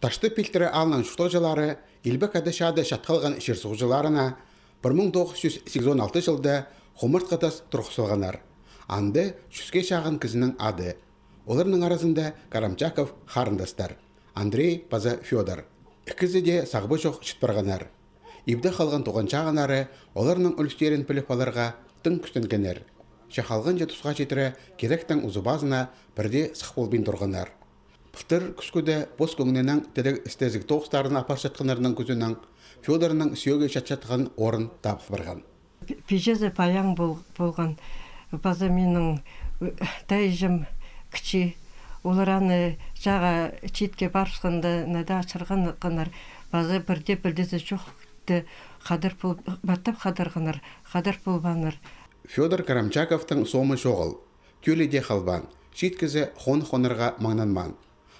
Ташты пилтері алынан шутожылары Илбек Адышады шатқалған шерсуғжыларына 1986 жылда Хомырт қытас тұрқсылғанар. Анды шүске шағын кізінің ады. Оларының арасында Карамчаков харындастар. Андрей Паза Федор. Ikisi de сағбы жоқ шытпарғанар. Ибді қалған туған чағанары оларының үлістерін піліп аларға тың күстенгенер. Шақалған жетусқа жетірі керектің ұзыбазына бірде сық болбен тұрғанар. Пұлтыр күскөді бос көңіненің тедік істезік тоғыстарын апар шатқанарының күзінің Федорының сүйеге шатшатқан орын табыл барған. Пежезе паяң болған база менің тайжым кіші. Олараны жаға читке баршқанда нада ашырған қанар база бірде-бірдесі жоқты қадыр баттап қадыр болбаныр. Федор Карамчаковтың сомы жоғыл. Тюледе қалбан. Шиткізі хон-хонырға маңнанман.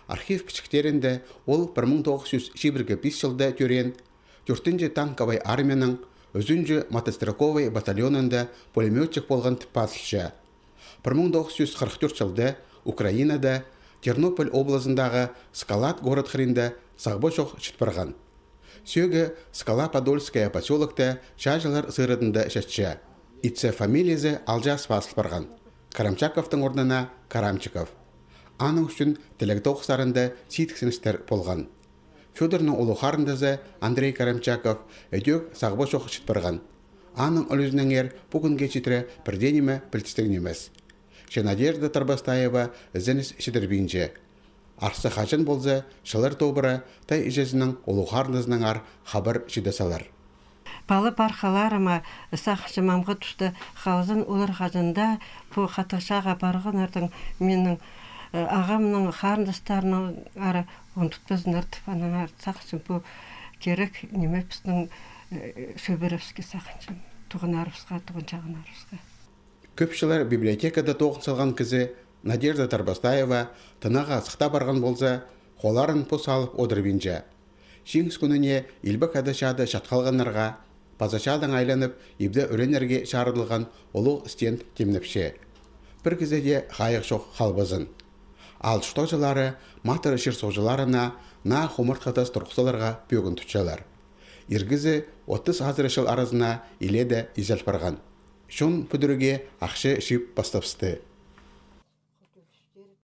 Архив пішіктерінде ол 1905 жылда түрен 4-ші танковай армияның өзінжі мотострелковый батальонында пулеметчик болған тіппасылшы. 1944 жылда Украинада Тернополь обласындағы Скалат город хринда сағбы жоқ шытпырған. Сөгі Скала-Подольская поселокта шажылар сырыдында шәтші. Итсе фамилиясы Алжас басыл барған. Карамчаковтың орнына Карамчиков. Аның үшін тілек тоқсарында сейтіксіністер болған. Федорның ұлы қарындазы Андрей Карамчаков өдек сағбы жоқ шытпырған. Аның үлізінің ер бүгінге жетірі бірденеме білтістігінеміз. Надежда Тарбастаева ізініс шедірбейінже. Арсы қажын болза, шылыр тобыры тай ижезінің олуғарнызның ар хабар жидасалар. Балы барқаларыма сақшы мамғы тұшты қаузын олар қажында бұл қатықшаға барғанардың менің ағамның қарындастарының ары онтықпызынар тұпаныңар сақшым бұл керек неме біздің шөберевске сақыншым. Тұғын арыпсқа, тұғын жағын арыпсқа. Көпшілер библиотекада тоғын салған кізі Надежда Тарбастаева тынаға сықта барған болса, қоларын пұс алып одырбинже. Шеңіз күніне Илбек Адышады шатқалғанарға, пазашадың айланып, ебді өренерге шарыдылған олу стенд темнепше. Бір кізеде қайық жоқ қалбызын. Ал шутожылары матыр шыр соғжыларына на хомырт қатас тұрқсыларға бөгін тұтшалар. Иргізі 30 азырышыл арызына иледі изел барған. Шон пүдіріге ақшы шип бастапсты.